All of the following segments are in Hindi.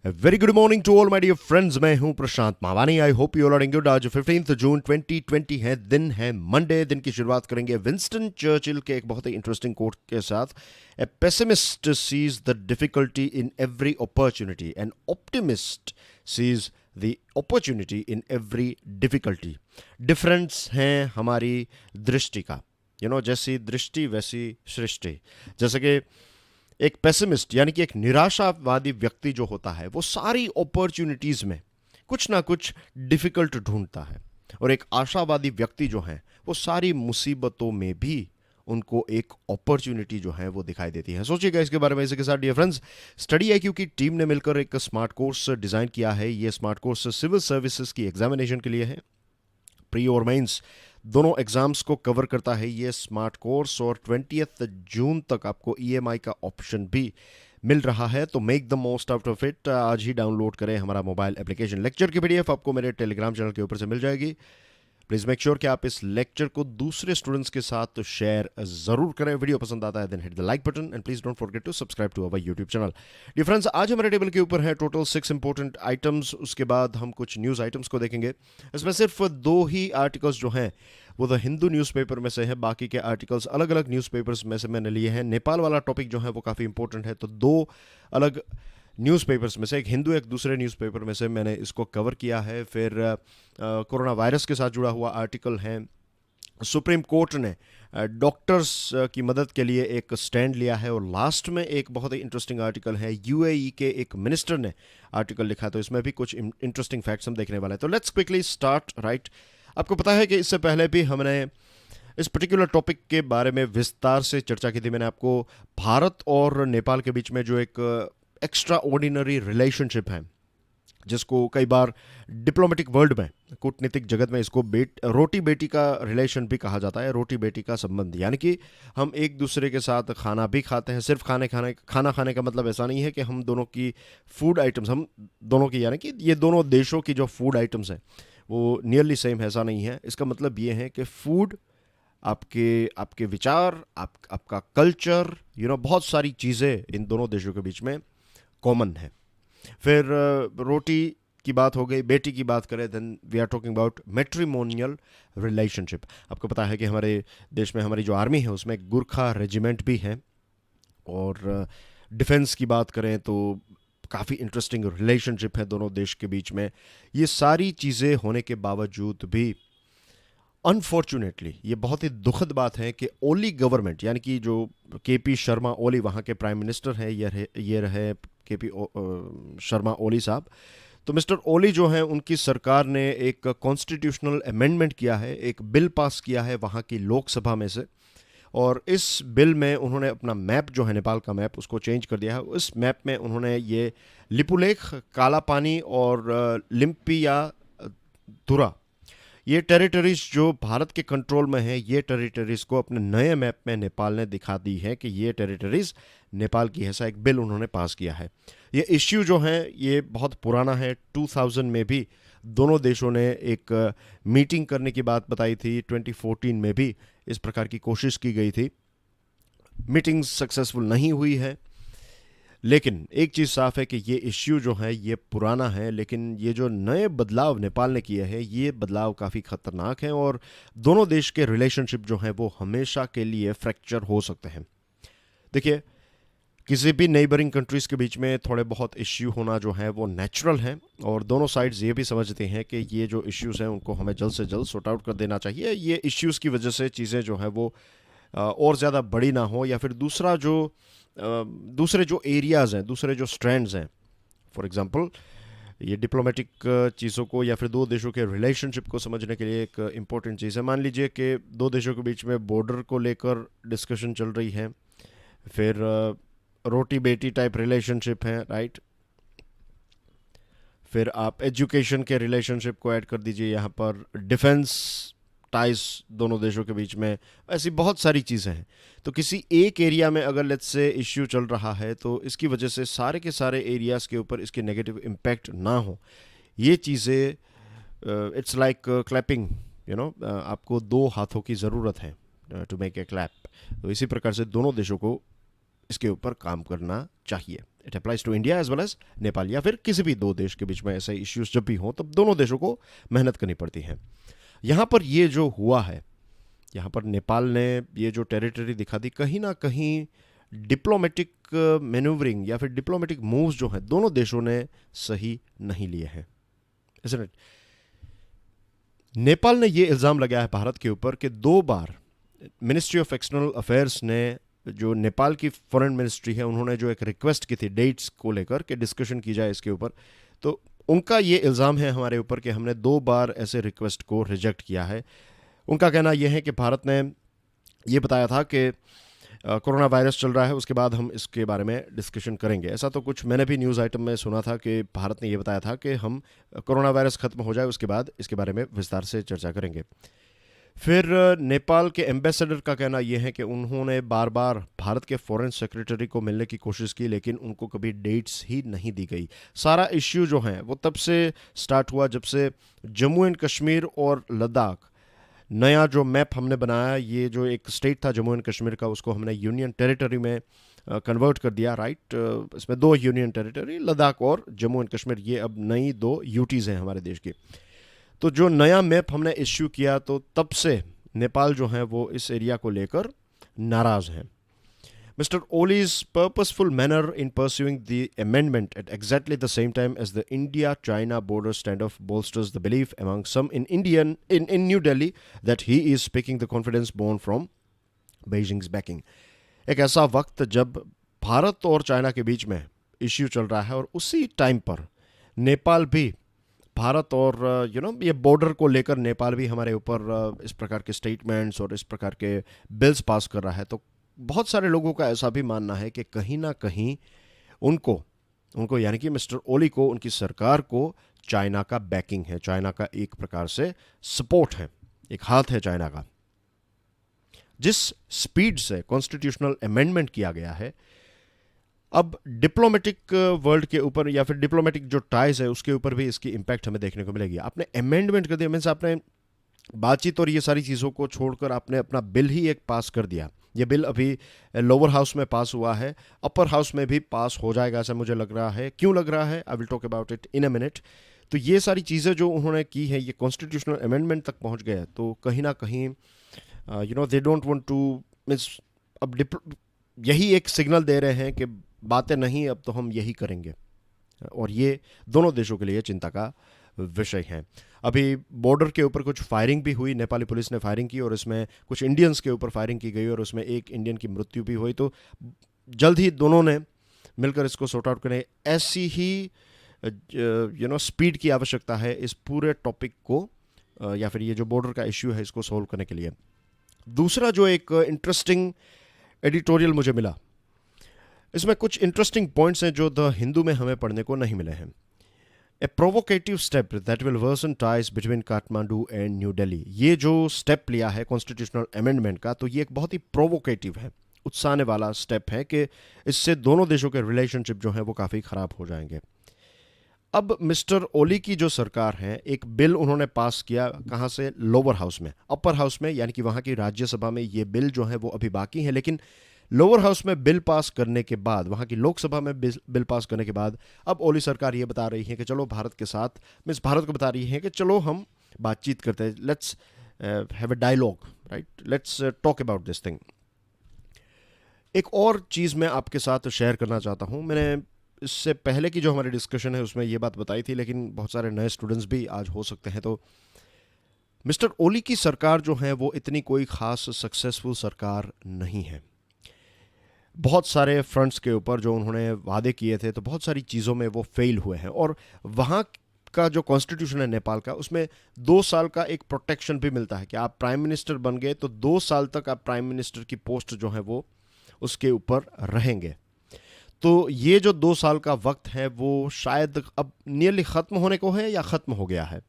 Very good morning to all my dear friends. मैं हूं Prashant Mawani. I hope you all are good. आज 15 जून 2020 है, दिन है मंडे। दिन की शुरुआत करेंगे विंस्टन चर्चिल के एक बहुत ही इंटरेस्टिंग कोट के साथ। A pessimist sees the difficulty in every opportunity, an optimist sees the opportunity in every difficulty. Difference है हमारी दृष्टि का। जैसी दृष्टि वैसी सृष्टि। जैसे कि एक पेसिमिस्ट यानी कि एक निराशावादी व्यक्ति जो होता है वो सारी अपॉर्चुनिटीज में कुछ ना कुछ डिफिकल्ट ढूंढता है, और एक आशावादी व्यक्ति जो है वो सारी मुसीबतों में भी उनको एक अपॉर्चुनिटी जो है वो दिखाई देती है। सोचिएगा इसके बारे में। इसी के साथ डियर फ्रेंड्स, स्टडी IQ की टीम ने मिलकर एक स्मार्ट कोर्स डिजाइन किया है। ये स्मार्ट कोर्स सिविल सर्विसेज की एग्जामिनेशन के लिए है। प्री और मेंस दोनों एग्जाम्स को कवर करता है ये स्मार्ट कोर्स, और 20 जून तक आपको EMI का ऑप्शन भी मिल रहा है। तो make the most out of it. आज ही डाउनलोड करें हमारा मोबाइल एप्लीकेशन। लेक्चर की PDF आपको मेरे टेलीग्राम चैनल के ऊपर से मिल जाएगी। प्लीज़ मेक श्योर कि आप इस लेक्चर को दूसरे स्टूडेंट्स के साथ शेयर जरूर करें। वीडियो पसंद आता है then hit the like button, and please don't forget to subscribe to our YouTube channel. Dear friends, आज हमारे टेबल के ऊपर है टोटल 6 इंपॉर्टेंट आइटम्स। उसके बाद हम कुछ न्यूज़ आइटम्स को देखेंगे। इसमें सिर्फ 2 ही आर्टिकल्स जो हैं वो द हिंदू न्यूज़पेपर में से है। बाकी के आर्टिकल्स अलग अलग न्यूज़पेपर्स में से मैंने लिए हैं। नेपाल वाला टॉपिक जो है वो काफ़ी इंपॉर्टेंट है, तो 2 अलग न्यूज़पेपर्स में से, एक हिंदू एक दूसरे न्यूज़पेपर में से मैंने इसको कवर किया है। फिर कोरोना वायरस के साथ जुड़ा हुआ आर्टिकल है। सुप्रीम कोर्ट ने डॉक्टर्स की मदद के लिए एक स्टैंड लिया है। और लास्ट में एक बहुत ही इंटरेस्टिंग आर्टिकल है। UAE के एक मिनिस्टर ने आर्टिकल लिखा, तो इसमें भी कुछ इंटरेस्टिंग फैक्ट्स हम देखने वाले हैं। तो लेट्स क्विकली स्टार्ट राइट। आपको पता है कि इससे पहले भी हमने इस पर्टिकुलर टॉपिक के बारे में विस्तार से चर्चा की थी। मैंने आपको भारत और नेपाल के बीच में जो एक एक्स्ट्रा ऑर्डिनरी रिलेशनशिप है, जिसको कई बार डिप्लोमेटिक वर्ल्ड में, कूटनीतिक जगत में इसको रोटी बेटी का रिलेशन भी कहा जाता है। रोटी बेटी का संबंध यानी कि हम एक दूसरे के साथ खाना भी खाते हैं। सिर्फ खाना खाने का मतलब ऐसा नहीं है कि हम दोनों की फूड आइटम्स, हम दोनों की यानी कि ये दोनों देशों की जो फूड आइटम्स हैं वो नियरली सेम, ऐसा नहीं है। इसका मतलब ये है कि फूड, आपके विचार, आपका कल्चर, बहुत सारी चीज़ें इन दोनों देशों के बीच में कॉमन है। फिर रोटी की बात हो गई, बेटी की बात करें then we are talking about matrimonial relationship. आपको पता है कि हमारे देश में हमारी जो आर्मी है उसमें गुरखा रेजिमेंट भी है। और डिफेंस की बात करें तो काफ़ी इंटरेस्टिंग रिलेशनशिप है दोनों देश के बीच में। ये सारी चीज़ें होने के बावजूद भी अनफॉर्चुनेटली ये बहुत ही दुखद बात है कि ओली गवर्नमेंट यानी कि जो KP शर्मा ओली वहाँ के प्राइम मिनिस्टर हैं, ये रहे KP शर्मा ओली साहब। तो मिस्टर ओली जो हैं, उनकी सरकार ने एक कॉन्स्टिट्यूशनल अमेंडमेंट किया है, एक बिल पास किया है वहाँ की लोकसभा में से। और इस बिल में उन्होंने अपना मैप जो है, नेपाल का मैप, उसको चेंज कर दिया है। उस मैप में उन्होंने ये लिपुलेख, कालापानी और लिम्पिया तुरा, ये टेरिटरीज जो भारत के कंट्रोल में है, ये टेरिटरीज को अपने नए मैप में नेपाल ने दिखा दी है कि ये टेरिटरीज नेपाल की है। ऐसा एक बिल उन्होंने पास किया है। ये इश्यू जो है ये बहुत पुराना है। 2000 में भी दोनों देशों ने एक मीटिंग करने की बात बताई थी। 2014 में भी इस प्रकार की कोशिश की गई थी। मीटिंग सक्सेसफुल नहीं हुई है। लेकिन एक चीज़ साफ है कि ये इश्यू जो है ये पुराना है, लेकिन ये जो नए बदलाव नेपाल ने किए हैं ये बदलाव काफ़ी ख़तरनाक हैं, और दोनों देश के रिलेशनशिप जो हैं वो हमेशा के लिए फ्रैक्चर हो सकते हैं। देखिए, किसी भी नेबरिंग कंट्रीज़ के बीच में थोड़े बहुत इश्यू होना जो है वो नेचुरल है, और दोनों साइड्स ये भी समझते हैं कि ये जो इश्यूज़ हैं उनको हमें जल्द से जल्द सॉर्ट आउट कर देना चाहिए। ये इश्यूज़ की वजह से चीज़ें जो है वो और ज़्यादा बड़ी ना हो, या फिर दूसरे जो एरियाज़ हैं, दूसरे जो स्ट्रैंड्स हैं, फॉर एग्जांपल ये डिप्लोमेटिक चीज़ों को या फिर दो देशों के रिलेशनशिप को समझने के लिए एक इम्पॉर्टेंट चीज़ है। मान लीजिए कि दो देशों के बीच में बॉर्डर को लेकर डिस्कशन चल रही है, फिर रोटी बेटी टाइप रिलेशनशिप है, राइट। फिर आप एजुकेशन के रिलेशनशिप को ऐड कर दीजिए यहाँ पर, डिफेंस टाइज दोनों देशों के बीच में, ऐसी बहुत सारी चीज़ें हैं। तो किसी एक एरिया में अगर लेट्स से इश्यू चल रहा है तो इसकी वजह से सारे के सारे एरियाज़ के ऊपर इसके नेगेटिव इम्पैक्ट ना हो, ये चीज़ें इट्स लाइक क्लैपिंग, आपको 2 हाथों की ज़रूरत है टू मेक ए क्लैप। तो इसी प्रकार से दोनों देशों को इसके ऊपर काम करना चाहिए। It applies to India as well as Nepal, या फिर किसी भी दो देश के बीच में ऐसे इश्यूज जब भी हों तब दोनों देशों को मेहनत करनी पड़ती है। यहाँ पर ये जो हुआ है, यहाँ पर नेपाल ने ये जो टेरिटरी दिखा दी, कहीं ना कहीं डिप्लोमेटिक मैन्यूवरिंग या फिर डिप्लोमेटिक मूव्स जो हैं दोनों देशों ने सही नहीं लिए हैं। Isn't it? नेपाल ने ये इल्ज़ाम लगाया है भारत के ऊपर कि 2 बार मिनिस्ट्री ऑफ एक्सटर्नल अफेयर्स ने, जो नेपाल की फॉरेन मिनिस्ट्री है, उन्होंने जो एक रिक्वेस्ट की थी डेट्स को लेकर के डिस्कशन की जाए इसके ऊपर, तो उनका ये इल्ज़ाम है हमारे ऊपर कि हमने 2 बार ऐसे रिक्वेस्ट को रिजेक्ट किया है। उनका कहना यह है कि भारत ने ये बताया था कि कोरोना वायरस चल रहा है, उसके बाद हम इसके बारे में डिस्कशन करेंगे। ऐसा तो कुछ मैंने भी न्यूज़ आइटम में सुना था कि भारत ने ये बताया था कि हम कोरोना वायरस ख़त्म हो जाए उसके बाद इसके बारे में विस्तार से चर्चा करेंगे। फिर नेपाल के एम्बेसडर का कहना यह है कि उन्होंने बार बार भारत के फॉरेन सेक्रेटरी को मिलने की कोशिश की, लेकिन उनको कभी डेट्स ही नहीं दी गई। सारा इश्यू जो है वो तब से स्टार्ट हुआ जब से जम्मू एंड कश्मीर और लद्दाख, नया जो मैप हमने बनाया, ये जो एक स्टेट था जम्मू एंड कश्मीर का, उसको हमने यूनियन टेरिटरी में कन्वर्ट कर दिया, राइट। इसमें 2 यूनियन टेरिटरी, लद्दाख और जम्मू एंड कश्मीर, ये अब नई 2 यूटीज़ हैं हमारे देश की। तो जो नया मैप हमने इश्यू किया, तो तब से नेपाल जो है वो इस एरिया को लेकर नाराज़ हैं। Mr. Oli's purposeful manner in pursuing the amendment at exactly the same time as the India-China border standoff bolsters the belief among some in New Delhi that he is speaking the confidence born from Beijing's backing. एक ऐसा वक्त जब भारत और चाइना के बीच में इश्यू चल रहा है और उसी टाइम पर नेपाल भी भारत और ये बॉर्डर को लेकर नेपाल भी हमारे ऊपर इस प्रकार के स्टेटमेंट्स और इस प्रकार के बिल्स पास कर रहा है, तो बहुत सारे लोगों का ऐसा भी मानना है कि कहीं ना कहीं उनको यानी कि मिस्टर ओली को, उनकी सरकार को चाइना का बैकिंग है, चाइना का एक प्रकार से सपोर्ट है, एक हाथ है चाइना का। जिस स्पीड से कॉन्स्टिट्यूशनल अमेंडमेंट किया गया है, अब डिप्लोमेटिक वर्ल्ड के ऊपर या फिर डिप्लोमेटिक जो टाइज है उसके ऊपर भी इसकी इंपैक्ट हमें देखने को मिलेगी। आपने अमेंडमेंट कर दिया, मीन्स आपने बातचीत और ये सारी चीज़ों को छोड़कर आपने अपना बिल ही एक पास कर दिया। ये बिल अभी लोअर हाउस में पास हुआ है, अपर हाउस में भी पास हो जाएगा ऐसा मुझे लग रहा है। क्यों लग रहा है, I will talk about it in a minute. तो ये सारी चीज़ें जो उन्होंने की है, ये कॉन्स्टिट्यूशनल अमेंडमेंट तक पहुंच गए, तो कहीं ना कहीं they don't want to, means अब यही एक सिग्नल दे रहे हैं कि बातें नहीं, अब तो हम यही करेंगे, और ये दोनों देशों के लिए चिंता का विषय है। अभी बॉर्डर के ऊपर कुछ फायरिंग भी हुई, नेपाली पुलिस ने फायरिंग की और इसमें कुछ इंडियंस के ऊपर फायरिंग की गई और उसमें एक इंडियन की मृत्यु भी हुई। तो जल्द ही दोनों ने मिलकर इसको सॉर्ट आउट करें। ऐसी ही स्पीड की आवश्यकता है इस पूरे टॉपिक को या फिर ये जो बॉर्डर का इश्यू है इसको सॉल्व करने के लिए। दूसरा जो एक इंटरेस्टिंग एडिटोरियल मुझे मिला, इसमें कुछ इंटरेस्टिंग पॉइंट्स हैं जो द हिंदू में हमें पढ़ने को नहीं मिले हैं। A provocative step that will worsen ties between Kathmandu and New Delhi. ये जो स्टेप लिया है कॉन्स्टिट्यूशनल अमेंडमेंट का, तो ये एक बहुत ही प्रोवोकेटिव है, उत्साहने वाला स्टेप है कि इससे दोनों देशों के रिलेशनशिप जो है वो काफ़ी ख़राब हो जाएंगे। अब मिस्टर ओली की जो सरकार है, एक बिल उन्होंने पास किया, कहाँ से, लोअर हाउस में। अपर हाउस में यानी कि वहाँ की राज्यसभा में ये बिल जो है वो अभी बाकी है, लेकिन लोअर हाउस में बिल पास करने के बाद, वहाँ की लोकसभा में बिल पास करने के बाद, अब ओली सरकार ये बता रही है कि चलो भारत के साथ, मीन्स भारत को बता रही है कि चलो हम बातचीत करते हैं, let's have a dialogue, right, let's talk about this thing. एक और चीज़ मैं आपके साथ शेयर करना चाहता हूँ। मैंने इससे पहले की जो हमारी डिस्कशन है उसमें ये बात बताई थी, लेकिन बहुत सारे नए स्टूडेंट्स भी आज हो सकते हैं। तो मिस्टर ओली की सरकार जो है वो इतनी कोई ख़ास सक्सेसफुल सरकार नहीं है। बहुत सारे फ्रंट्स के ऊपर जो उन्होंने वादे किए थे, तो बहुत सारी चीज़ों में वो फेल हुए हैं। और वहाँ का जो कॉन्स्टिट्यूशन है नेपाल का, उसमें 2 साल का एक प्रोटेक्शन भी मिलता है कि आप प्राइम मिनिस्टर बन गए तो 2 साल तक आप प्राइम मिनिस्टर की पोस्ट जो है वो उसके ऊपर रहेंगे। तो ये जो 2 साल का वक्त है वो शायद अब नियरली ख़त्म होने को है या ख़त्म हो गया है।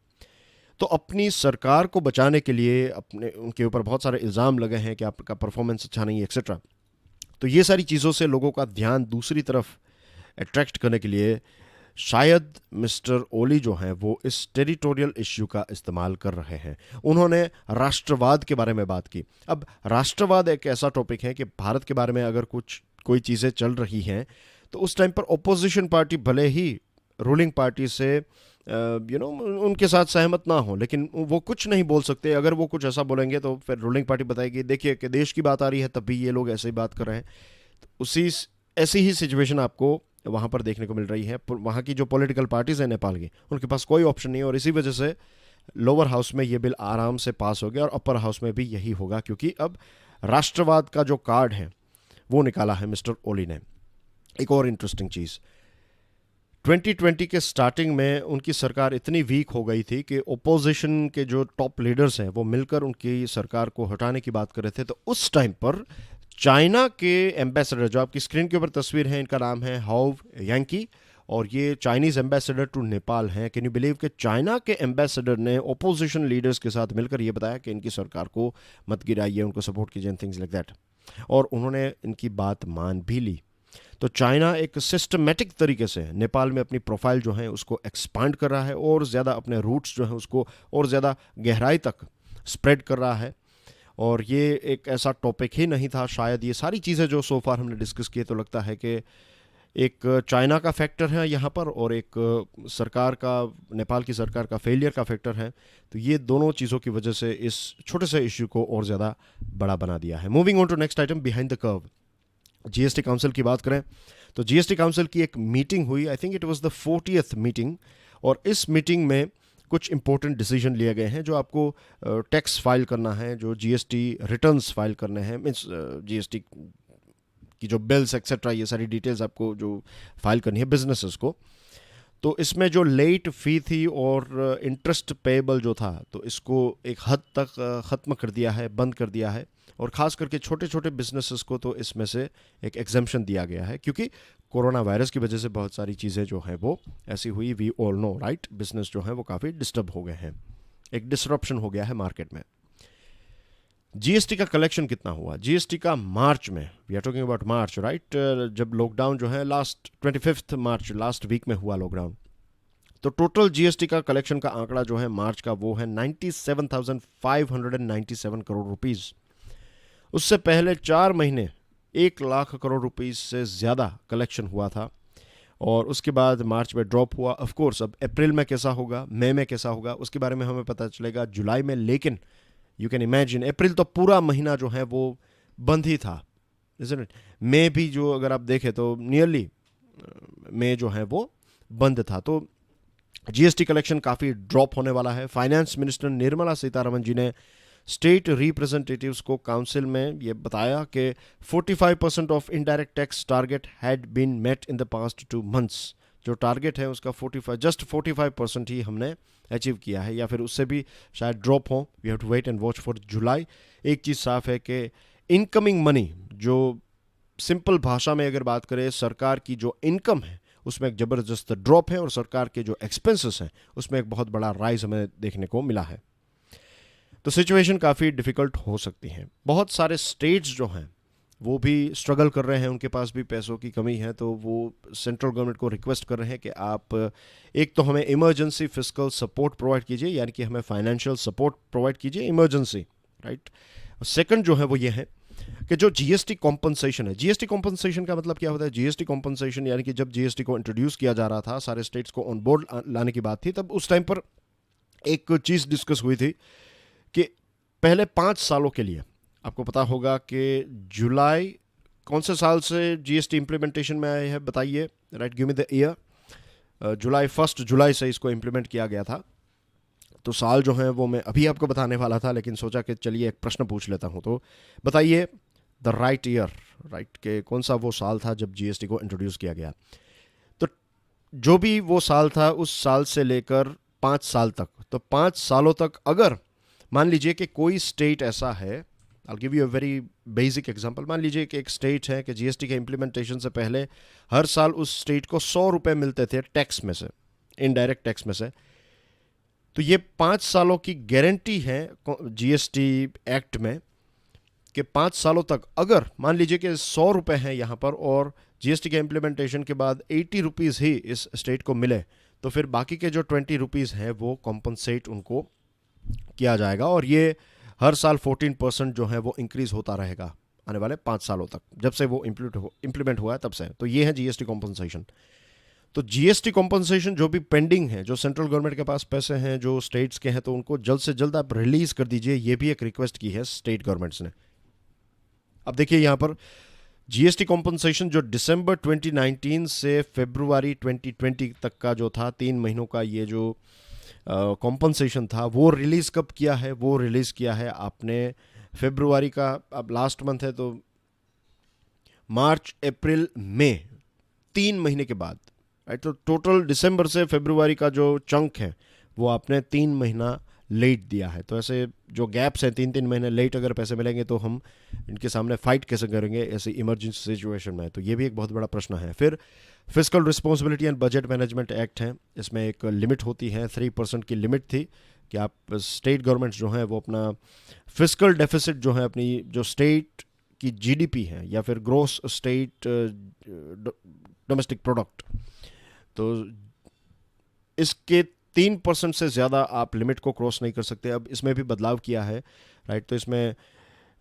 तो अपनी सरकार को बचाने के लिए उनके ऊपर बहुत सारे इल्ज़ाम लगे हैं कि आपका परफॉर्मेंस अच्छा नहीं है, एक्सेट्रा। तो ये सारी चीज़ों से लोगों का ध्यान दूसरी तरफ अट्रैक्ट करने के लिए शायद मिस्टर ओली जो हैं वो इस टेरिटोरियल इश्यू का इस्तेमाल कर रहे हैं। उन्होंने राष्ट्रवाद के बारे में बात की। अब राष्ट्रवाद एक ऐसा टॉपिक है कि भारत के बारे में अगर कोई चीज़ें चल रही हैं तो उस टाइम पर ओपोजिशन पार्टी भले ही रूलिंग पार्टी से उनके साथ सहमत ना हो, लेकिन वो कुछ नहीं बोल सकते। अगर वो कुछ ऐसा बोलेंगे तो फिर रूलिंग पार्टी बताएगी देखिए कि देश की बात आ रही है तब भी ये लोग ऐसे ही बात कर रहे हैं। तो उसी ऐसी ही सिचुएशन आपको वहाँ पर देखने को मिल रही है। वहाँ की जो पॉलिटिकल पार्टीज हैं नेपाल की, उनके पास कोई ऑप्शन नहीं है, और इसी वजह से लोअर हाउस में ये बिल आराम से पास हो गया और अपर हाउस में भी यही होगा, क्योंकि अब राष्ट्रवाद का जो कार्ड है वो निकाला है मिस्टर ओली ने। एक और इंटरेस्टिंग चीज़, 2020 के स्टार्टिंग में उनकी सरकार इतनी वीक हो गई थी कि ओपोजिशन के जो टॉप लीडर्स हैं वो मिलकर उनकी सरकार को हटाने की बात कर रहे थे। तो उस टाइम पर चाइना के एम्बेसडर, जो आपकी स्क्रीन के ऊपर तस्वीर है, इनका नाम है हाउ यांकी, और ये चाइनीज एम्बेसडर टू नेपाल हैं। कैन यू बिलीव कि चाइना के एम्बेसडर ने ओपोजिशन लीडर्स के साथ मिलकर ये बताया कि इनकी सरकार को मत गिराइए, उनको सपोर्ट कीजिए, थिंग्स लाइक दैट, और उन्होंने इनकी बात मान भी ली। तो चाइना एक सिस्टमेटिक तरीके से नेपाल में अपनी प्रोफाइल जो है उसको एक्सपांड कर रहा है, और ज़्यादा अपने रूट्स जो है उसको और ज़्यादा गहराई तक स्प्रेड कर रहा है। और ये एक ऐसा टॉपिक ही नहीं था शायद, ये सारी चीज़ें जो सो फार हमने डिस्कस किए, तो लगता है कि एक चाइना का फैक्टर है यहाँ पर और एक सरकार का, नेपाल की सरकार का फेलियर का फैक्टर है। तो ये दोनों चीज़ों की वजह से इस छोटे से इश्यू को और ज़्यादा बड़ा बना दिया है। Moving on to next item, behind the curve. GST council की बात करें तो जीएसटी काउंसिल की एक मीटिंग हुई, I think it was the 40th meeting, और इस मीटिंग में कुछ इंपॉर्टेंट डिसीजन लिए गए हैं। जो आपको टैक्स फाइल करना है, जो जीएसटी रिटर्न्स फाइल करने हैं, मीन्स जीएसटी की जो बिल्स एक्सेट्रा, ये सारी डिटेल्स आपको जो फाइल करनी है बिजनेसेस को, तो इसमें जो लेट फ़ी थी और इंटरेस्ट पेएबल जो था, तो इसको एक हद तक ख़त्म कर दिया है, बंद कर दिया है। और ख़ास करके छोटे छोटे बिजनेसेस को तो इसमें से एक एग्जेम्पशन दिया गया है, क्योंकि कोरोना वायरस की वजह से बहुत सारी चीज़ें जो हैं वो ऐसी हुई, we all know right. Business जो है वो काफ़ी डिस्टर्ब हो गए हैं, एक डिसरप्शन हो गया है मार्केट में। जीएसटी का कलेक्शन कितना हुआ? जीएसटी का मार्च में, we are talking about March right, जब लॉकडाउन जो है लास्ट 25 मार्च, लास्ट वीक में हुआ लॉकडाउन, तो टोटल जीएसटी का कलेक्शन का आंकड़ा जो है मार्च का वो है 97,597 करोड़ रुपीज़। उससे पहले 4 महीने 1 लाख करोड़ रुपीज़ से ज़्यादा कलेक्शन हुआ था, और उसके बाद मार्च में ड्रॉप हुआ। ऑफ कोर्स अब अप्रैल में कैसा होगा, मई में कैसा होगा, उसके बारे में हमें पता चलेगा जुलाई में। लेकिन यू कैन इमेजिन, अप्रैल तो पूरा महीना जो है वो बंद ही था, इज़न्ट इट। मई भी जो अगर आप देखें तो नियरली मई जो है वो बंद था। तो जीएसटी कलेक्शन काफ़ी ड्रॉप होने वाला है। फाइनेंस मिनिस्टर निर्मला सीतारमण जी ने स्टेट रिप्रेजेंटेटिव्स को काउंसिल में ये बताया कि 45% of indirect tax target had been met in the past 2 months. जो टारगेट है उसका 45% ही हमने अचीव किया है, या फिर उससे भी शायद ड्रॉप हो। We have to wait and watch for July. एक चीज़ साफ है कि इनकमिंग मनी, जो सिंपल भाषा में अगर बात करें, सरकार की जो इनकम है उसमें एक ज़बरदस्त ड्रॉप है, और सरकार के जो एक्सपेंसेस हैं उसमें एक बहुत बड़ा राइज हमें देखने को मिला है। तो सिचुएशन काफ़ी डिफ़िकल्ट हो सकती है। बहुत सारे स्टेट्स जो हैं वो भी स्ट्रगल कर रहे हैं, उनके पास भी पैसों की कमी है, तो वो सेंट्रल गवर्नमेंट को रिक्वेस्ट कर रहे हैं कि आप एक तो हमें इमरजेंसी फिस्कल सपोर्ट प्रोवाइड कीजिए, यानी कि हमें फाइनेंशियल सपोर्ट प्रोवाइड कीजिए इमरजेंसी, राइट। सेकंड जो है वो ये है कि जो जीएसटी कॉम्पनसेशन है, जीएसटी कॉम्पनसेशन का मतलब क्या होता है? जीएसटी कॉम्पनसेशन यानी कि जब जीएसटी को इंट्रोड्यूस किया जा रहा था, सारे स्टेट्स को ऑन बोर्ड लाने की बात थी, तब उस टाइम पर एक चीज़ डिस्कस हुई थी कि पहले 5 सालों के लिए, आपको पता होगा कि जुलाई कौन से साल से जीएसटी इंप्लीमेंटेशन में आया है, बताइए, right, give me the year. जुलाई 1 जुलाई से इसको इंप्लीमेंट किया गया था। तो साल जो है वो मैं अभी आपको बताने वाला था, लेकिन सोचा कि चलिए एक प्रश्न पूछ लेता हूँ। तो बताइए द राइट ईयर, राइट, के कौन सा वो साल था जब जीएसटी को इंट्रोड्यूस किया गया। तो जो भी वो साल था, उस साल से लेकर 5 साल तक, तो 5 सालों तक अगर मान लीजिए कि कोई स्टेट ऐसा है, I give you a very basic example, मान लीजिए कि एक स्टेट है कि जीएसटी के इंप्लीमेंटेशन से पहले हर साल उस स्टेट को 100 रुपये मिलते थे टैक्स में से, इनडायरेक्ट टैक्स में से। तो ये 5 सालों की गारंटी है जीएसटी एक्ट में कि 5 सालों तक अगर मान लीजिए कि 100 रुपये हैं यहाँ पर, और जीएसटी के इम्प्लीमेंटेशन के बाद 80 रुपीज़ ही इस स्टेट को मिले, तो फिर बाकी के जो 20 रुपीज़ हैं वो कॉम्पनसेट उनको किया जाएगा, और ये हर साल 14% जो है वो इंक्रीज़ होता रहेगा आने वाले 5 सालों तक, जब से वो इम्प्लीमेंट हुआ है तब से। तो ये है जीएसटी कॉम्पनसेशन। तो जीएसटी कॉम्पनसेशन जो भी पेंडिंग है, जो सेंट्रल गवर्नमेंट के पास पैसे हैं, जो स्टेट्स के हैं, तो उनको जल्द से जल्द आप रिलीज कर दीजिए। ये भी एक रिक्वेस्ट की है स्टेट गवर्नमेंट्स ने। अब देखिए यहाँ पर जीएसटी कॉम्पनसेशन जो दिसंबर 2019 से फरवरी 2020 तक का जो था, 3 महीनों का ये जो कॉम्पनसेशन था, वो रिलीज कब किया है? वो रिलीज किया है आपने फरवरी का, अब लास्ट मंथ है तो मार्च, अप्रैल, मई, 3 महीने के बाद, राइट। तो टोटल दिसंबर से फरवरी का जो चंक है वो आपने 3 महीना लेट दिया है। तो ऐसे जो गैप्स हैं, 3-3 महीने लेट अगर पैसे मिलेंगे तो हम इनके सामने फाइट कैसे करेंगे ऐसे इमरजेंसी सिचुएशन में? तो ये भी एक बहुत बड़ा प्रश्न है। फिर fiscal responsibility and budget management act है, इसमें एक लिमिट होती है, 3% की लिमिट थी कि आप स्टेट गवर्नमेंट्स जो हैं वो अपना फिस्कल डेफिसिट जो है, अपनी जो स्टेट की जीडीपी है या फिर ग्रोस स्टेट डोमेस्टिक प्रोडक्ट, तो इसके 3% से ज़्यादा आप लिमिट को क्रॉस नहीं कर सकते। अब इसमें भी बदलाव किया है, राइट। तो इसमें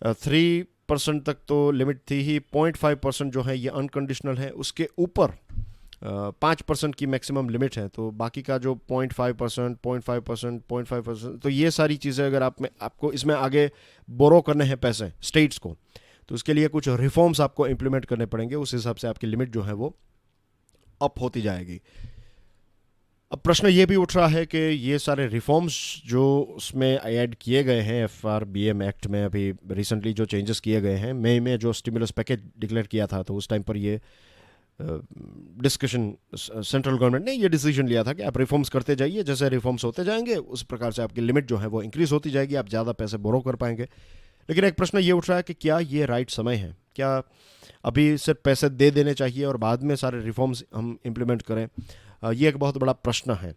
3% तक तो लिमिट थी ही, 0.5% जो है ये अनकंडीशनल है, उसके ऊपर 5% की मैक्सिमम लिमिट है। तो बाकी का जो 0.5%, 0.5%, 0.5%, तो ये सारी चीज़ें अगर आपको इसमें आगे बोरो करने हैं पैसे स्टेट्स को, तो उसके लिए कुछ रिफॉर्म्स आपको इम्प्लीमेंट करने पड़ेंगे। उस हिसाब से आपकी लिमिट जो है वो अप होती जाएगी। अब प्रश्न ये भी उठ रहा है कि ये सारे रिफॉर्म्स जो उसमें ऐड किए गए हैं FRBM एक्ट में, अभी रिसेंटली जो चेंजेस किए गए हैं, मई में जो स्टिमुलस पैकेज डिक्लेयर किया था, तो उस टाइम पर ये डिस्कशन, सेंट्रल गवर्नमेंट ने ये डिसीजन लिया था कि आप रिफॉर्म्स करते जाइए, जैसे रिफॉर्म्स होते जाएंगे उस प्रकार से आपकी लिमिट जो है वो इंक्रीज होती जाएगी, आप ज़्यादा पैसे बोरो कर पाएंगे। लेकिन एक प्रश्न ये उठ रहा है कि क्या ये राइट समय है? क्या अभी सिर्फ पैसे दे देने चाहिए और बाद में सारे रिफॉर्म्स हम इम्प्लीमेंट करें? ये एक बहुत बड़ा प्रश्न है।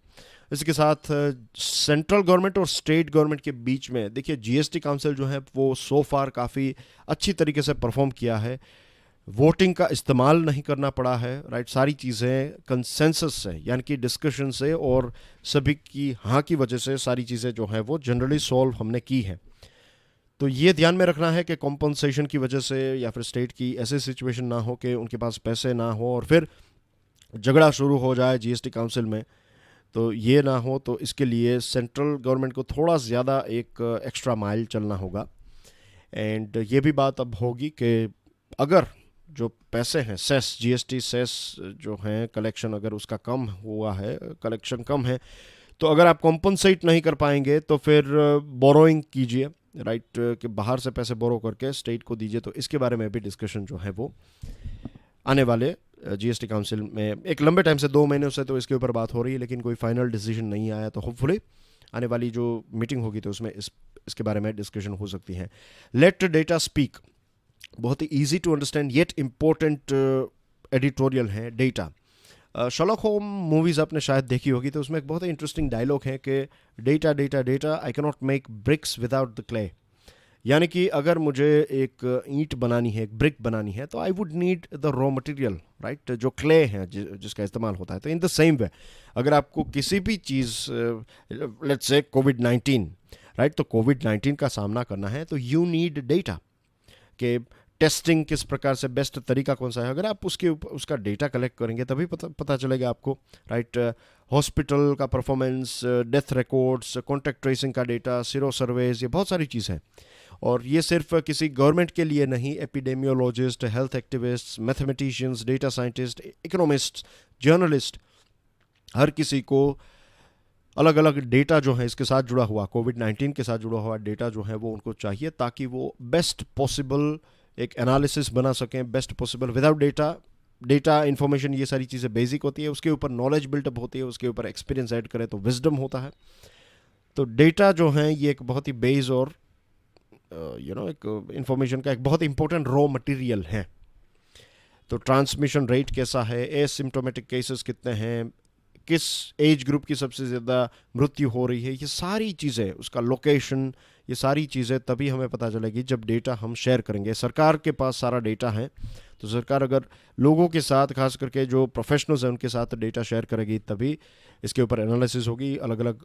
इसके साथ सेंट्रल गवर्नमेंट और स्टेट गवर्नमेंट के बीच में देखिए, जीएसटी काउंसिल जो है वो सो फार काफ़ी अच्छी तरीके से परफॉर्म किया है। वोटिंग का इस्तेमाल नहीं करना पड़ा है, राइट। सारी चीज़ें कंसेंसस से, यानी कि डिस्कशन से और सभी की हाँ की वजह से सारी चीज़ें जो हैं वो जनरली सॉल्व हमने की है। तो ये ध्यान में रखना है कि कॉम्पनसेशन की वजह से या फिर स्टेट की ऐसी सिचुएशन ना हो कि उनके पास पैसे ना हो और फिर झगड़ा शुरू हो जाए जीएसटी काउंसिल में, तो ये ना हो। तो इसके लिए सेंट्रल गवर्नमेंट को थोड़ा ज़्यादा एक एक्स्ट्रा माइल चलना होगा। एंड ये भी बात अब होगी कि अगर जो पैसे हैं, सेस, जीएसटी सेस जो हैं, कलेक्शन अगर उसका कम हुआ है, कलेक्शन कम है, तो अगर आप कॉम्पनसेट नहीं कर पाएंगे तो फिर बोरोइंग कीजिए, राइट, कि बाहर से पैसे बोरो करके स्टेट को दीजिए। तो इसके बारे में भी डिस्कशन जो है वो आने वाले जीएसटी काउंसिल में, एक लंबे टाइम से 2 महीनों से तो इसके ऊपर बात हो रही है, लेकिन कोई फाइनल डिसीजन नहीं आया। तो होपफुली आने वाली जो मीटिंग होगी तो उसमें इसके बारे में डिस्कशन हो सकती है। लेट डेटा स्पीक, बहुत ही easy to understand yet important editorial है डेटा। शर्लॉक होम मूवीज़ आपने शायद देखी होगी, तो उसमें एक बहुत ही इंटरेस्टिंग डायलॉग है कि data data data, I can not make bricks without the clay. यानी कि अगर मुझे एक ईंट बनानी है, एक ब्रिक बनानी है, तो I would need the raw material, right, जो क्ले है जिसका इस्तेमाल होता है। तो इन द सेम वे अगर आपको किसी भी चीज़, लेट्स से कोविड-19, राइट, तो कोविड-19 का सामना करना है तो यू नीड डेटा कि टेस्टिंग किस प्रकार से बेस्ट तरीका कौन सा है। अगर आप उसका डेटा कलेक्ट करेंगे तभी पता चलेगा आपको, राइट। हॉस्पिटल का performance, death records, contact tracing का डेटा, सीरो सर्वेज, ये बहुत सारी चीज़ हैं। और ये सिर्फ किसी गवर्नमेंट के लिए नहीं, epidemiologist, health activist, mathematicians, data scientist, economist, journalist, हर किसी को अलग अलग डेटा जो है इसके साथ जुड़ा हुआ, कोविड-19 के साथ जुड़ा हुआ डेटा जो है वो उनको चाहिए, ताकि वो बेस्ट पॉसिबल एक एनालिसिस बना सकें, best possible. Without data information, ये सारी चीज़ें बेसिक होती है, उसके ऊपर नॉलेज बिल्टअप होती है, उसके ऊपर एक्सपीरियंस ऐड करें तो विजडम होता है। तो डेटा जो है ये एक बहुत ही बेस और एक इंफॉर्मेशन का एक बहुत इंपॉर्टेंट रॉ मटेरियल है। तो ट्रांसमिशन रेट कैसा है, एसिम्प्टोमेटिक केसेस कितने हैं, किस एज ग्रुप की सबसे ज़्यादा मृत्यु हो रही है, ये सारी चीज़ें, उसका लोकेशन, ये सारी चीज़ें तभी हमें पता चलेगी जब डेटा हम शेयर करेंगे। सरकार के पास सारा डेटा है, तो सरकार अगर लोगों के साथ, खास करके जो प्रोफेशनल्स हैं उनके साथ डेटा शेयर करेगी, तभी इसके ऊपर एनालिसिस होगी, अलग अलग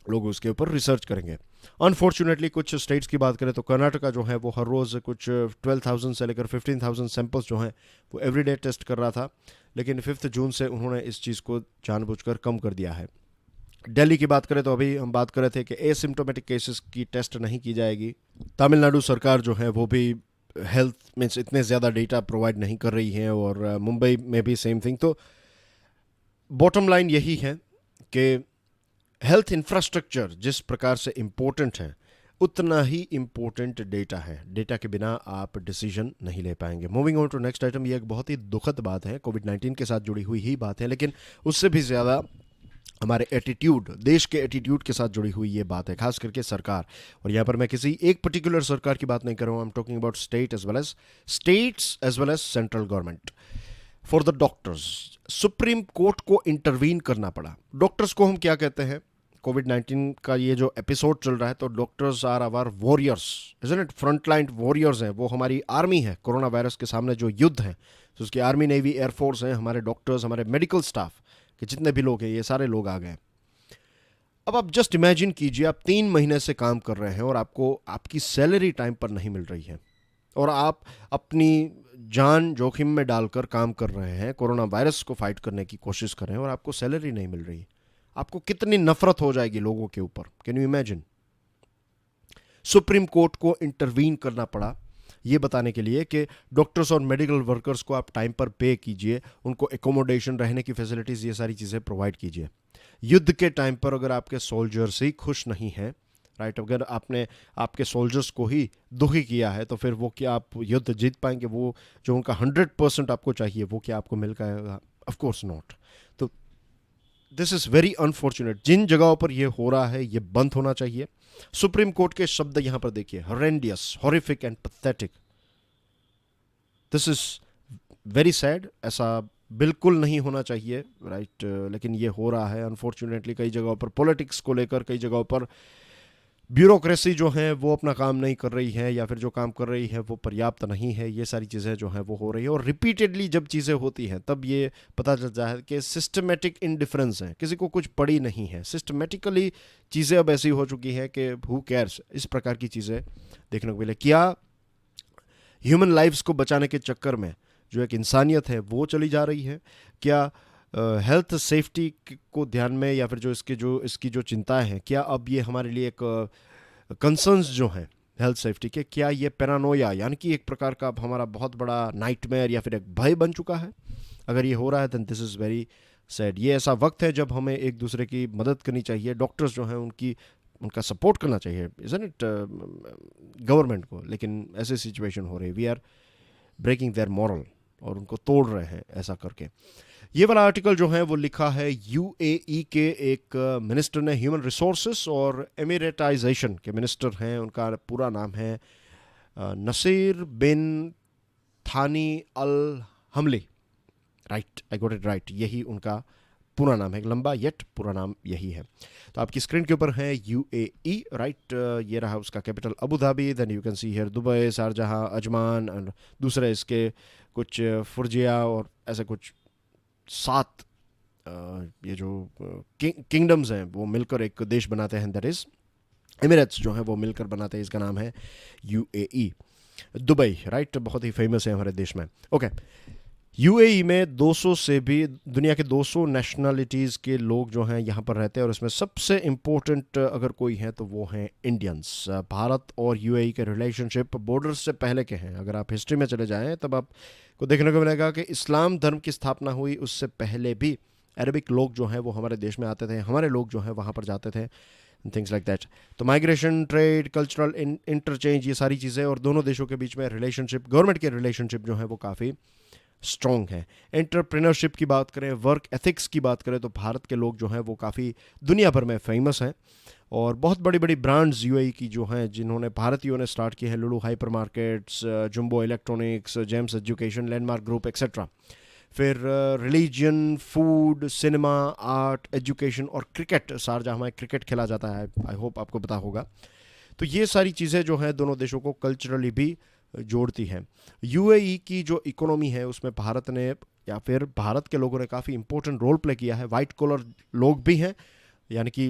लोग उसके ऊपर रिसर्च करेंगे। अनफॉर्चुनेटली कुछ स्टेट्स की बात करें तो कर्नाटका जो है वो हर रोज़ कुछ 12,000 से लेकर 15,000 सैंपल्स जो हैं वो एवरीडे टेस्ट कर रहा था, लेकिन 5 जून से उन्होंने इस चीज़ को जानबूझकर कम कर दिया है। दिल्ली की बात करें तो अभी हम बात कर रहे थे कि एसिम्टोमेटिक केसेस की टेस्ट नहीं की जाएगी। तमिलनाडु सरकार जो है वो भी हेल्थ मीन्स इतने ज़्यादा डेटा प्रोवाइड नहीं कर रही है, और मुंबई में भी सेम थिंग। तो बॉटम लाइन यही है कि हेल्थ इंफ्रास्ट्रक्चर जिस प्रकार से इम्पोर्टेंट है उतना ही इम्पोर्टेंट डेटा है। डेटा के बिना आप डिसीजन नहीं ले पाएंगे। Moving on to next item, ये एक बहुत ही दुखद बात है, कोविड-19 के साथ जुड़ी हुई ही बात है, लेकिन उससे भी ज़्यादा हमारे एटीट्यूड, देश के एटीट्यूड के साथ जुड़ी हुई ये बात है, खास करके सरकार। और यहाँ पर मैं किसी एक पर्टिकुलर सरकार की बात नहीं कर रहा हूँ, I am talking about states as well as central government. For the doctors, Supreme Court को इंटरवीन करना पड़ा। डॉक्टर्स को हम क्या कहते हैं, कोविड-19 का ये जो एपिसोड चल रहा है, तो doctors are our warriors, isn't it? Frontline warriors हैं, वो हमारी आर्मी है। कोरोना वायरस के सामने जो युद्ध है, तो उसकी आर्मी, नेवी, एयरफोर्स हैं, हमारे डॉक्टर्स, हमारे मेडिकल स्टाफ के जितने भी लोग हैं, ये सारे लोग आ गए। अब आप जस्ट इमेजिन कीजिए, आप 3 महीने से काम कर रहे हैं और आपको आपकी सैलरी टाइम पर नहीं मिल रही है, और आप अपनी जान जोखिम में डालकर काम कर रहे हैं, कोरोना वायरस को फाइट करने की कोशिश कर रहे हैं, और आपको सैलरी नहीं मिल रही। आपको कितनी नफरत हो जाएगी लोगों के ऊपर, can you imagine? Supreme Court को इंटरवीन करना पड़ा ये बताने के लिए कि डॉक्टर्स और मेडिकल वर्कर्स को आप टाइम पर पे कीजिए, उनको एकोमोडेशन, रहने की फैसिलिटीज़, ये सारी चीज़ें प्रोवाइड कीजिए। युद्ध के टाइम पर अगर आपके सोल्जर्स ही खुश नहीं हैं, राइट, अगर आपने आपके सोल्जर्स को ही दुखी किया है, तो फिर वो क्या आप युद्ध जीत पाएंगे? वो जो उनका 100% आपको चाहिए, वो क्या आपको मिल पाएगा? Of course not. तो दिस इज़ वेरी अनफॉर्चुनेट। जिन जगहों पर ये हो रहा है, ये बंद होना चाहिए। सुप्रीम कोर्ट के शब्द यहां पर देखिए, horrendous, horrific and pathetic. This is very sad. ऐसा बिल्कुल नहीं होना चाहिए, राइट, लेकिन ये हो रहा है अनफॉर्चुनेटली। कई जगहों पर पॉलिटिक्स को लेकर, कई जगहों पर ब्यूरोक्रेसी जो है वो अपना काम नहीं कर रही है, या फिर जो काम कर रही है वो पर्याप्त नहीं है। ये सारी चीज़ें जो हैं वो हो रही है, और रिपीटेडली जब चीज़ें होती हैं तब ये पता चलता है कि सिस्टमेटिक इंडिफरेंस है, किसी को कुछ पड़ी नहीं है। सिस्टमेटिकली चीज़ें अब ऐसी हो चुकी हैं कि हु केयर्स, इस प्रकार की चीज़ें देखने को मिले। क्या ह्यूमन लाइफ्स को बचाने के चक्कर में जो एक इंसानियत है वो चली जा रही है? क्या हेल्थ सेफ्टी को ध्यान में, या फिर जो इसकी जो चिंताएं हैं, क्या अब ये हमारे लिए एक कंसर्न्स जो हैं हेल्थ सेफ्टी के, क्या ये पैरानोया, यानी कि एक प्रकार का अब हमारा बहुत बड़ा नाइटमेयर या फिर एक भय बन चुका है? अगर ये हो रहा है then this is very sad. ये ऐसा वक्त है जब हमें एक दूसरे की मदद करनी चाहिए। डॉक्टर्स जो हैं उनका सपोर्ट करना चाहिए, इज़न्ट इट, गवर्नमेंट को। लेकिन ऐसी सिचुएशन हो रही है, we are breaking their moral, और उनको तोड़ रहे हैं ऐसा करके। ये वाला आर्टिकल जो है वो लिखा है यूएई के एक मिनिस्टर ने, ह्यूमन रिसोर्सेस और एमिरेटाइजेशन के मिनिस्टर हैं। उनका पूरा नाम है Nasir bin Thani Al Hamli, right, I got it right, यही उनका पूरा नाम है। लंबा येट पूरा नाम यही है। तो आपकी स्क्रीन के ऊपर है यूएई, राइट, ये रहा उसका capital Abu Dhabi. Then you can see here Dubai, Sharjah, Ajman, और दूसरे इसके कुछ फुरजिया, और ऐसे कुछ 7 ये जो किंगडम्स हैं वो मिलकर एक देश बनाते हैं, दैट इज एमिरेट्स जो है वो मिलकर बनाते हैं। इसका नाम है यूएई। दुबई, राइट, बहुत ही फेमस है हमारे देश में। ओके, यूएई में 200 से भी, दुनिया के 200 नेशनलिटीज़ के लोग जो हैं यहाँ पर रहते हैं, और इसमें सबसे इम्पोर्टेंट अगर कोई है तो वो हैं इंडियंस। भारत और यूएई के रिलेशनशिप बॉर्डर्स से पहले के हैं। अगर आप हिस्ट्री में चले जाएं तब आपको देखने को मिलेगा कि इस्लाम धर्म की स्थापना हुई उससे पहले भी अरबिक लोग जो हैं वो हमारे देश में आते थे, हमारे लोग जो हैं वहाँ पर जाते थे, थिंग्स लाइक दैट। तो माइग्रेशन, ट्रेड, कल्चरल इंटरचेंज, ये सारी चीज़ें, और दोनों देशों के बीच में रिलेशनशिप, गवर्नमेंट के रिलेशनशिप जो है वो काफ़ी स्ट्रॉन्ग है। एंटरप्रेन्योरशिप की बात करें, वर्क एथिक्स की बात करें, तो भारत के लोग जो हैं वो काफ़ी दुनिया भर में फेमस हैं, और बहुत बड़ी बड़ी ब्रांड्स यूएई की जो हैं जिन्होंने भारतीयों ने स्टार्ट की है, Lulu Hypermarkets, Jumbo Electronics, GEMS Education, Landmark Group etcetera. फिर religion, food, cinema, art, education और क्रिकेट, शारजाह में क्रिकेट खेला जाता है, आई होप आपको पता होगा। तो ये सारी चीज़ें जो हैं दोनों देशों को कल्चरली भी जोड़ती हैं। यूएई की जो इकोनॉमी है उसमें भारत ने, या फिर भारत के लोगों ने काफ़ी इंपॉर्टेंट रोल प्ले किया है। वाइट कॉलर लोग भी हैं, यानी कि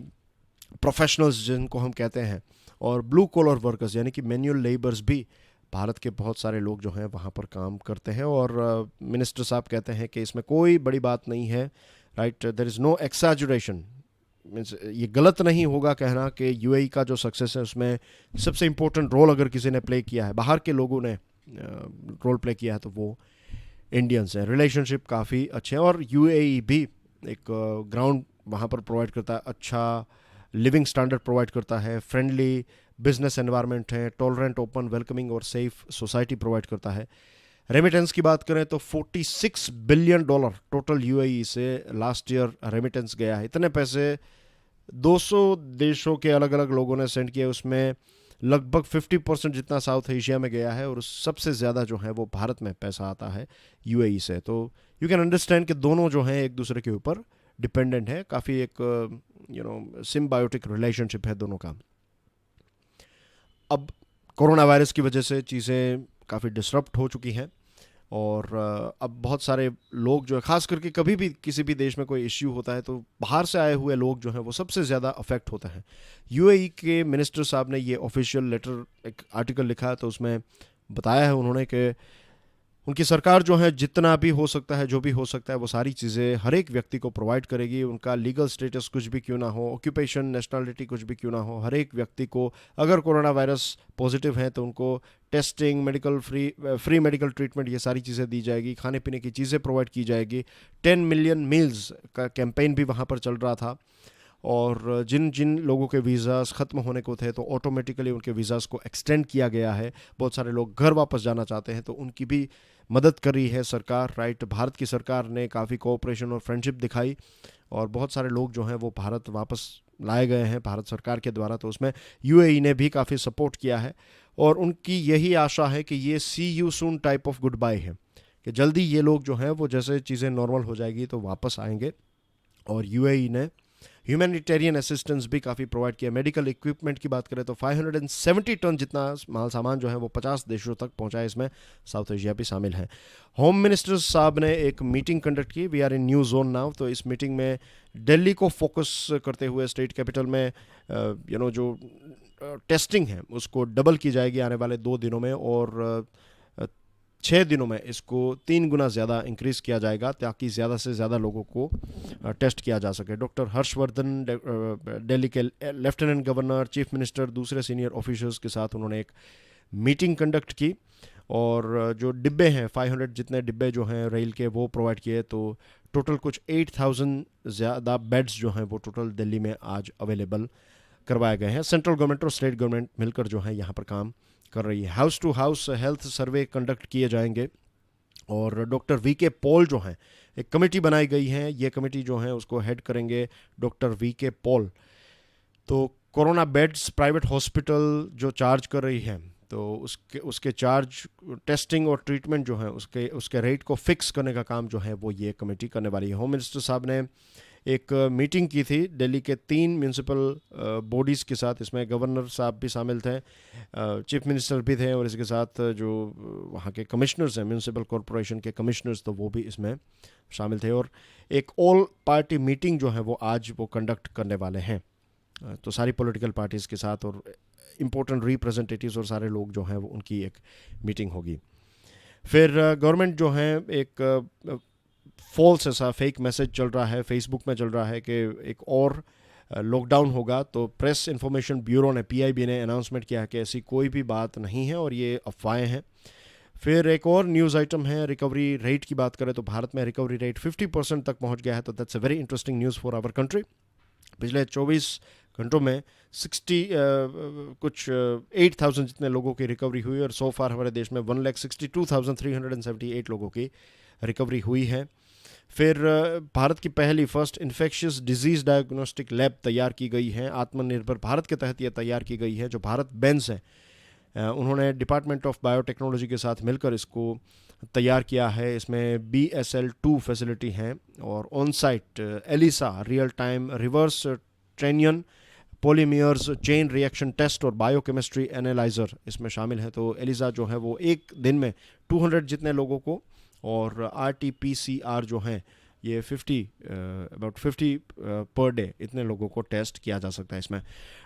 प्रोफेशनल्स जिनको हम कहते हैं, और ब्लू कॉलर वर्कर्स यानी कि मैनुअल लेबर्स भी भारत के बहुत सारे लोग जो हैं वहाँ पर काम करते हैं। और मिनिस्टर साहब कहते हैं कि इसमें कोई बड़ी बात नहीं है, right, there is no exaggeration. Means ये गलत नहीं होगा कहना कि यूएई का जो सक्सेस है उसमें सबसे इम्पोर्टेंट रोल अगर किसी ने प्ले किया है, बाहर के लोगों ने रोल प्ले किया है, तो वो इंडियंस हैं। रिलेशनशिप काफ़ी अच्छे हैं, और यूएई भी एक ग्राउंड वहाँ पर प्रोवाइड करता है, अच्छा लिविंग स्टैंडर्ड प्रोवाइड करता है, फ्रेंडली बिजनेस एनवायरनमेंट है, टॉलरेंट, ओपन, वेलकमिंग और सेफ सोसाइटी प्रोवाइड करता है। रेमिटेंस की बात करें तो $46 बिलियन टोटल यूएई से लास्ट ईयर रेमिटेंस गया है। इतने पैसे 200 देशों के अलग अलग लोगों ने सेंड किए, उसमें लगभग 50% जितना साउथ एशिया में गया है, और सबसे ज़्यादा जो है वो भारत में पैसा आता है यूएई से। तो यू कैन अंडरस्टैंड कि दोनों जो हैं एक दूसरे के ऊपर डिपेंडेंट है, काफ़ी एक सिम्बायोटिक रिलेशनशिप है दोनों का। अब कोरोना वायरस की वजह से चीज़ें काफ़ी डिसरप्ट हो चुकी हैं, और अब बहुत सारे लोग जो है, ख़ास करके कभी भी किसी भी देश में कोई इश्यू होता है तो बाहर से आए हुए लोग जो हैं वो सबसे ज़्यादा अफेक्ट होते हैं। यूएई के मिनिस्टर साहब ने ये ऑफिशियल लेटर, एक आर्टिकल लिखा है, तो उसमें बताया है उन्होंने कि उनकी सरकार जो है जितना भी हो सकता है, जो भी हो सकता है, वो सारी चीज़ें हर एक व्यक्ति को प्रोवाइड करेगी। उनका लीगल स्टेटस कुछ भी क्यों ना हो, ऑक्यूपेशन, नेशनलिटी कुछ भी क्यों ना हो, हर एक व्यक्ति को अगर कोरोना वायरस पॉजिटिव है तो उनको testing, medical free medical treatment, ये सारी चीज़ें दी जाएगी, खाने पीने की चीज़ें प्रोवाइड की जाएगी। 10 मिलियन मील्स का कैंपेन भी वहाँ पर चल रहा था, और जिन जिन लोगों के वीज़ास ख़त्म होने को थे तो ऑटोमेटिकली उनके वीज़ास को एक्सटेंड किया गया है। बहुत सारे लोग घर वापस जाना चाहते हैं, तो उनकी भी मदद कर रही है सरकार, राइट। भारत की सरकार ने काफ़ी कोऑपरेशन और फ्रेंडशिप दिखाई, और बहुत सारे लोग जो हैं वो भारत वापस लाए गए हैं भारत सरकार के द्वारा, तो उसमें यूएई ने भी काफ़ी सपोर्ट किया है। और उनकी यही आशा है कि ये see you soon type of goodbye है, कि जल्दी ये लोग जो हैं वो जैसे चीज़ें नॉर्मल हो जाएगी तो वापस आएंगे। और यूएई ने ह्यूमैनिटेरियन असिस्टेंस भी काफ़ी प्रोवाइड किया। मेडिकल इक्विपमेंट की बात करें तो 570 टन जितना माल सामान जो है वो 50 देशों तक पहुंचा है, इसमें साउथ एशिया भी शामिल है। होम मिनिस्टर साहब ने एक मीटिंग कंडक्ट की, we are in new zone now, तो इस मीटिंग में दिल्ली को फोकस करते हुए स्टेट कैपिटल में जो टेस्टिंग है उसको डबल की जाएगी आने वाले 2 दिनों में, और 6 दिनों में इसको 3 गुना ज़्यादा इंक्रीज़ किया जाएगा, ताकि ज़्यादा से ज़्यादा लोगों को टेस्ट किया जा सके। डॉक्टर हर्षवर्धन, दिल्ली के लेफ्टिनेंट गवर्नर, चीफ मिनिस्टर, दूसरे सीनियर ऑफिसर्स के साथ उन्होंने एक मीटिंग कंडक्ट की, और जो डिब्बे हैं 500 जितने डिब्बे जो हैं रेल के वो प्रोवाइड किए। तो टोटल कुछ 8000 ज़्यादा बेड्स जो हैं वो टोटल दिल्ली में आज अवेलेबल करवाए गए हैं। सेंट्रल गवर्नमेंट और स्टेट गवर्नमेंट मिलकर जो है यहाँ पर काम कर रही है। House to house health survey conduct किए जाएंगे, और डॉक्टर वी के पॉल जो हैं, एक कमेटी बनाई गई है, ये कमेटी जो है उसको हेड करेंगे डॉक्टर वी के पॉल। तो कोरोना बेड्स प्राइवेट हॉस्पिटल जो चार्ज कर रही है, तो उसके चार्ज, टेस्टिंग और ट्रीटमेंट जो है उसके रेट को फिक्स करने का काम जो है वो ये कमेटी करने वाली है। होम मिनिस्टर साहब ने एक मीटिंग की थी दिल्ली के 3 म्यूनसिपल बॉडीज़ के साथ, इसमें गवर्नर साहब भी शामिल थे, चीफ मिनिस्टर भी थे, और इसके साथ जो वहाँ के कमिश्नर्स हैं, म्यूनसिपल कॉरपोरेशन के कमिश्नर्स, तो वो भी इसमें शामिल थे। और एक ऑल पार्टी मीटिंग जो है वो आज वो कंडक्ट करने वाले हैं, तो सारी पॉलिटिकल पार्टीज़ के साथ और इम्पोर्टेंट रिप्रेजेंटेटिव्स और सारे लोग जो हैं वो उनकी एक मीटिंग होगी। फिर गवर्नमेंट जो है एक फॉल्स ऐसा फेक मैसेज चल रहा है, फेसबुक में चल रहा है कि एक और लॉकडाउन होगा, तो प्रेस इंफॉर्मेशन ब्यूरो ने, पीआईबी ने अनाउंसमेंट किया है कि ऐसी कोई भी बात नहीं है और ये अफवाहें हैं। फिर एक और न्यूज़ आइटम है, रिकवरी रेट की बात करें तो भारत में रिकवरी रेट 50% तक पहुंच गया है, तो that's a very interesting news for our country. पिछले 24 घंटों में 8,000 जितने लोगों की रिकवरी हुई, और सो फार हमारे देश में 1,62,378 लोगों की रिकवरी हुई है। फिर भारत की पहली first infectious disease diagnostic lab तैयार की गई है, आत्मनिर्भर भारत के तहत ये तैयार की गई है, जो भारत बेंस है, उन्होंने डिपार्टमेंट ऑफ बायोटेक्नोलॉजी के साथ मिलकर इसको तैयार किया है। इसमें BSL-2 फैसिलिटी हैं, और on site ELISA real time reverse ट्रेनियन पॉलीमियर्स चेन रिएक्शन टेस्ट और बायोकेमिस्ट्री एनालाइज़र इसमें शामिल है। तो एलिसा जो है वो एक दिन में 200 जितने लोगों को, और RT-PCR जो हैं ये 50 अबाउट 50 पर डे इतने लोगों को टेस्ट किया जा सकता है इसमें।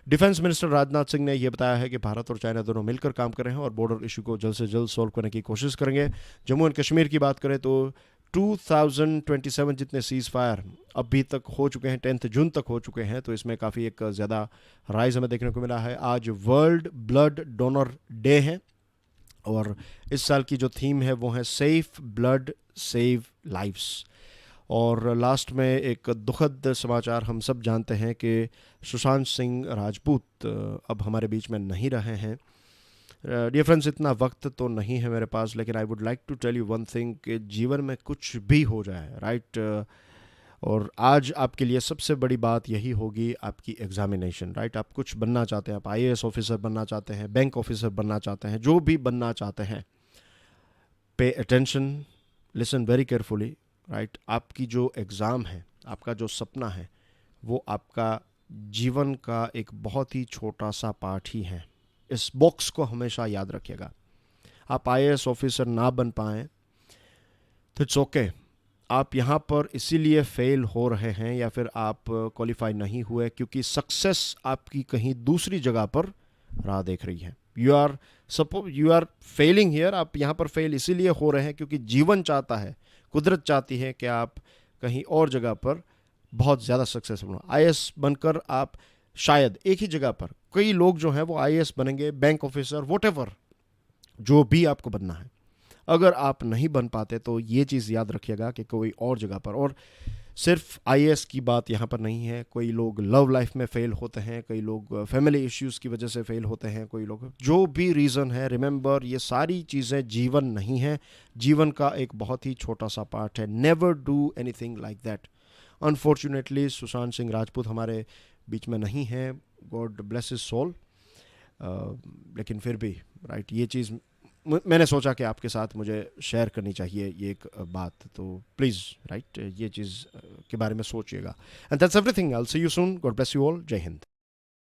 डिफेंस मिनिस्टर राजनाथ सिंह ने यह बताया है कि भारत और चाइना दोनों मिलकर काम कर रहे हैं और बॉर्डर इशू को जल्द से जल्द सॉल्व करने की कोशिश करेंगे। जम्मू एंड कश्मीर की बात करें तो 2027 जितने सीज़ फायर अभी तक हो चुके हैं, 10 जून तक हो चुके हैं, तो इसमें काफ़ी एक ज़्यादा राइज हमें देखने को मिला है। आज वर्ल्ड ब्लड डोनर डे है और इस साल की जो थीम है वो है सेफ ब्लड सेव लाइव्स। और लास्ट में एक दुखद समाचार, हम सब जानते हैं कि सुशांत सिंह राजपूत अब हमारे बीच में नहीं रहे हैं। डियर फ्रेंड्स, इतना वक्त तो नहीं है मेरे पास, लेकिन I would like to tell you one thing कि जीवन में कुछ भी हो जाए, राइट, और आज आपके लिए सबसे बड़ी बात यही होगी आपकी एग्जामिनेशन, राइट। आप कुछ बनना चाहते हैं, आप आईएएस ऑफिसर बनना चाहते हैं, बैंक ऑफिसर बनना चाहते हैं, जो भी बनना चाहते हैं, pay attention, listen very carefully, right. आपकी जो एग्ज़ाम है, आपका जो सपना है, वो आपका जीवन का एक बहुत ही छोटा सा पार्ट ही है। इस बॉक्स को हमेशा याद रखिएगा। आप आईएएस ऑफिसर ना बन पाएँ तो इट्स ओके। आप यहाँ पर इसीलिए फेल हो रहे हैं या फिर आप क्वालिफाई नहीं हुए क्योंकि सक्सेस आपकी कहीं दूसरी जगह पर राह देख रही है। यू आर फेलिंग हियर, आप यहाँ पर फेल इसीलिए हो रहे हैं क्योंकि जीवन चाहता है, कुदरत चाहती है कि आप कहीं और जगह पर बहुत ज़्यादा सक्सेसफुल हो। आईएएस बनकर आप शायद एक ही जगह पर, कई लोग जो हैं वो आईएएस बनेंगे, बैंक ऑफिसर, व्हाटएवर जो भी आपको बनना है। अगर आप नहीं बन पाते तो ये चीज़ याद रखिएगा कि कोई और जगह पर, और सिर्फ आईएएस की बात यहाँ पर नहीं है, कोई लोग लव लाइफ में फेल होते हैं, कई लोग फैमिली इश्यूज़ की वजह से फेल होते हैं, कोई लोग, जो भी रीज़न है, रिमेंबर ये सारी चीज़ें जीवन नहीं है, जीवन का एक बहुत ही छोटा सा पार्ट है। Never do anything like that. Unfortunately Sushant Singh Rajput हमारे बीच में नहीं है, गॉड ब्लेस हिज सोल, लेकिन फिर भी, राइट, ये चीज़ मैंने सोचा कि आपके साथ मुझे शेयर करनी चाहिए ये एक बात, तो प्लीज़, राइट, ये चीज़ के बारे में सोचिएगा। And that's everything. I will see you soon. God bless you all. जय हिंद।